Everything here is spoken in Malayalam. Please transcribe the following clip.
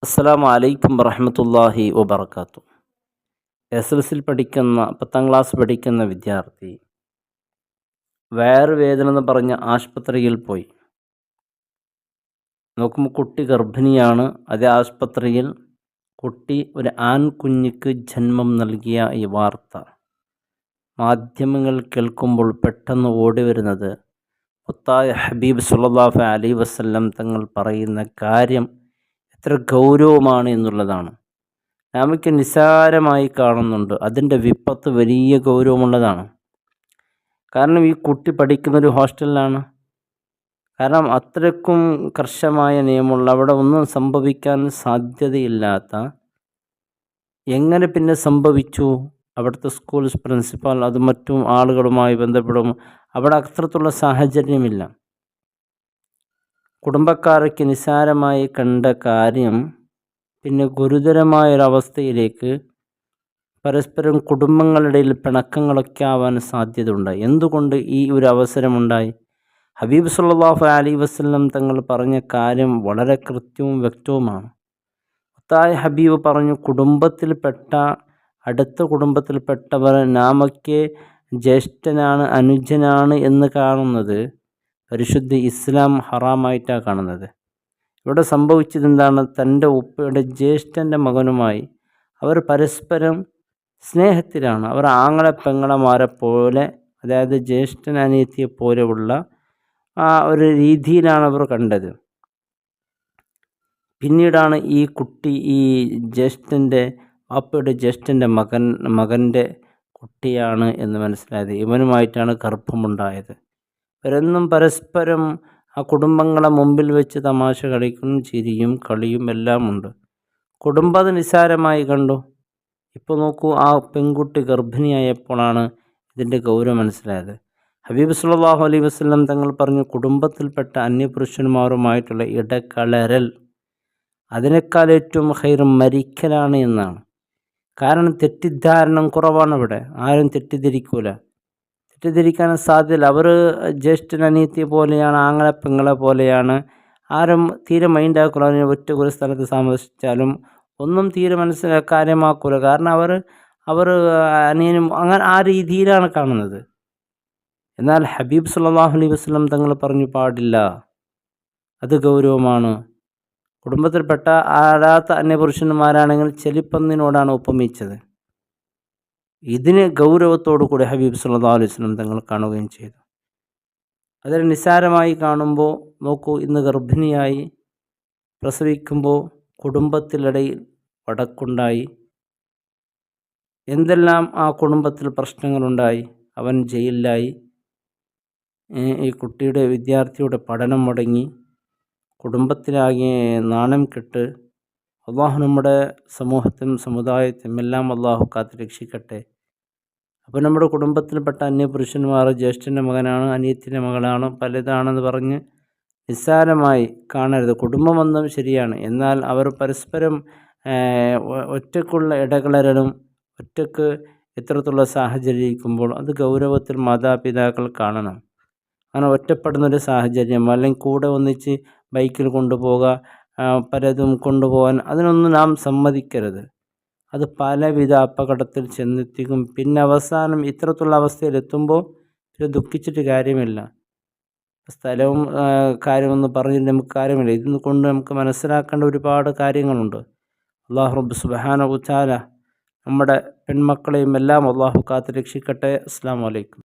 അസ്സലാമു അലൈക്കും വറഹ്മത്തുള്ളാഹി വബർക്കാത്തു. എസ് എൽ സിയിൽ പഠിക്കുന്ന 10ാം ക്ലാസ് പഠിക്കുന്ന വിദ്യാർത്ഥി വയറുവേദന എന്ന് പറഞ്ഞ് ആശുപത്രിയിൽ പോയി. നോക്കുമ്പോൾ കുട്ടി ഗർഭിണിയാണ്. അതേ ആശുപത്രിയിൽ കുട്ടി ഒരു ആൺകുഞ്ഞിക്ക് ജന്മം നൽകിയ ഈ വാർത്ത മാധ്യമങ്ങൾ കേൾക്കുമ്പോൾ പെട്ടെന്ന് ഓടി വരുന്നത് മുത്തായ ഹബീബ് സല്ലല്ലാഹു അലൈഹി വസല്ലം തങ്ങൾ പറയുന്ന കാര്യം എത്ര ഗൗരവമാണ് എന്നുള്ളതാണ്. നമുക്ക് നിസ്സാരമായി കാണുന്നുണ്ട്, അതിൻ്റെ വിപത്ത് വലിയ ഗൗരവമുള്ളതാണ്. കാരണം ഈ കുട്ടി പഠിക്കുന്നൊരു ഹോസ്റ്റലിലാണ്. കാരണം അത്രയ്ക്കും കർശനമായ നിയമമുള്ള, അവിടെ ഒന്നും സംഭവിക്കാൻ സാധ്യതയില്ലാത്ത, എങ്ങനെ പിന്നെ സംഭവിച്ചു? അവിടുത്തെ സ്കൂൾ പ്രിൻസിപ്പാൾ അതും മറ്റും ആളുകളുമായി ബന്ധപ്പെടും. അവിടെ അത്രത്തുള്ള സാഹചര്യമില്ല. കുടുംബക്കാർക്ക് നിസ്സാരമായി കണ്ട കാര്യം പിന്നെ ഗുരുതരമായൊരവസ്ഥയിലേക്ക് പരസ്പരം കുടുംബങ്ങളിടയിൽ പിണക്കങ്ങളൊക്കെ ആവാൻ സാധ്യതയുണ്ട്. എന്തുകൊണ്ട് ഈ ഒരു അവസരമുണ്ടായി? ഹബീബ് സല്ലല്ലാഹു അലൈഹി വസല്ലം തങ്ങൾ പറഞ്ഞ കാര്യം വളരെ കൃത്യവും വ്യക്തവുമാണ്. മുത്തായ ഹബീബ് പറഞ്ഞു, അടുത്ത കുടുംബത്തിൽപ്പെട്ടവർ നാമൊക്കെ ജ്യേഷ്ഠനാണ്, അനുജനാണ് എന്ന് കാണുന്നത് പരിശുദ്ധ ഇസ്ലാം ഹറാമായിട്ടാണ് കാണുന്നത്. ഇവിടെ സംഭവിച്ചത് എന്താണ്? തൻ്റെ ഉപ്പയുടെ ജ്യേഷ്ഠൻ്റെ മകനുമായി അവർ പരസ്പരം സ്നേഹത്തിലാണ്. അവർ ആങ്ങളെ പെങ്ങളമാരെ പോലെ, അതായത് ജ്യേഷ്ഠൻ അനിയത്തിയെ പോലെയുള്ള ആ ഒരു രീതിയിലാണ് അവർ കണ്ടത്. പിന്നീടാണ് ഈ കുട്ടി ഈ വാപ്പയുടെ ജ്യേഷ്ഠൻ്റെ മകൻ്റെ കുട്ടിയാണ് എന്ന് മനസ്സിലായത്. ഇവനുമായിട്ടാണ് ഗർഭമുണ്ടായത്. ഇവരെന്നും പരസ്പരം ആ കുടുംബങ്ങളെ മുമ്പിൽ വെച്ച് തമാശ കളിക്കും, ചിരിയും കളിയും എല്ലാം ഉണ്ട്. കുടുംബം അത് നിസ്സാരമായി കണ്ടു. ഇപ്പോൾ നോക്കൂ, ആ പെൺകുട്ടി ഗർഭിണിയായപ്പോഴാണ് ഇതിൻ്റെ ഗൗരവം മനസ്സിലായത്. ഹബീബ് സല്ലല്ലാഹു അലൈഹി വസല്ലം തങ്ങൾ പറഞ്ഞു, കുടുംബത്തിൽപ്പെട്ട അന്യപുരുഷന്മാരുമായിട്ടുള്ള ഇടകലരൽ അതിനേക്കാൾ ഏറ്റവും ഖൈർ മരിക്കലാണ് എന്നാണ്. കാരണം തെറ്റിദ്ധാരണം കുറവാണ്. ഇവിടെ ആരും തെറ്റിദ്ധരിക്കാൻ സാധ്യതയില്ല. അവർ ജ്യേഷ്ഠൻ അനിയത്തിയെ പോലെയാണ്, ആങ്ങളെ പെങ്ങളെ പോലെയാണ്. ആരും തീരെ മൈൻഡാക്കൂല. അതിന് ഒരു സ്ഥലത്ത് താമസിച്ചാലും ഒന്നും തീരെ കാര്യമാക്കൂല. കാരണം അവർ അനിയനും അങ്ങനെ ആ രീതിയിലാണ് കാണുന്നത്. എന്നാൽ ഹബീബ് സല്ലല്ലാഹു അലൈഹി വസല്ലം തങ്ങൾ പറഞ്ഞു, പാടില്ല, അത് ഗൗരവമാണ്. കുടുംബത്തിൽപ്പെട്ട ആരാത്ത അന്യപുരുഷന്മാരാണെങ്കിൽ ചെലിപ്പന്നിനോടാണ് ഉപമിച്ചത്. ഇതിന് ഗൗരവത്തോടു കൂടി ഹബീബ് സല്ലല്ലാഹു അലൈഹി വസല്ലം തങ്ങൾ കാണുകയും ചെയ്തു. അതിന് നിസ്സാരമായി കാണുമ്പോൾ നോക്കൂ, ഇന്ന് ഗർഭിണിയായി പ്രസവിക്കുമ്പോൾ കുടുംബത്തിനിടയിൽ വടക്കുണ്ടായി, എന്തെല്ലാം ആ കുടുംബത്തിൽ പ്രശ്നങ്ങളുണ്ടായി. അവൻ ജയിലിലായി, ഈ വിദ്യാർത്ഥിയുടെ പഠനം മുടങ്ങി, കുടുംബത്തിലാകെ നാണം കെട്ട്. അള്ളാഹു നമ്മുടെ സമൂഹത്തിനും സമുദായത്തിനും എല്ലാം അള്ളാഹു കാത്ത് രക്ഷിക്കട്ടെ. അപ്പോൾ നമ്മുടെ കുടുംബത്തിൽപ്പെട്ട അന്യപുരുഷന്മാർ ജ്യേഷ്ഠൻ്റെ മകനാണ്, അനിയത്തിൻ്റെ മകളാണ്, പലതാണെന്ന് പറഞ്ഞ് നിസ്സാരമായി കാണരുത്. കുടുംബബന്ധം ശരിയാണ്, എന്നാൽ അവർ പരസ്പരം ഒറ്റക്കുള്ള ഇടകലരലും ഒറ്റക്ക് ഇത്തരത്തിലുള്ള സാഹചര്യം ഇരിക്കുമ്പോൾ അത് ഗൗരവത്തിൽ മാതാപിതാക്കൾ കാണണം. അങ്ങനെ ഒറ്റപ്പെടുന്നൊരു സാഹചര്യം, അല്ലെങ്കിൽ കൂടെ ഒന്നിച്ച് ബൈക്കിൽ കൊണ്ടുപോകുക, പലതും കൊണ്ടുപോകാൻ, അതിനൊന്നും നാം സമ്മതിക്കരുത്. അത് പലവിധ അപകടത്തിൽ ചെന്നെത്തിക്കും. പിന്നെ അവസാനം ഇത്തരത്തിലുള്ള അവസ്ഥയിലെത്തുമ്പോൾ ഇത് ദുഃഖിച്ചിട്ട് കാര്യമില്ല. സ്ഥലവും കാര്യമൊന്നും പറഞ്ഞിട്ട് നമുക്ക് കാര്യമില്ല. ഇതിന് കൊണ്ട് നമുക്ക് മനസ്സിലാക്കേണ്ട ഒരുപാട് കാര്യങ്ങളുണ്ട്. അല്ലാഹു റബ്ബ് സുബ്ഹാനഹു വ തആല നമ്മുടെ പെൺമക്കളെയും എല്ലാം അള്ളാഹു കാത്ത് രക്ഷിക്കട്ടെ. അസ്സലാമു അലൈക്കും.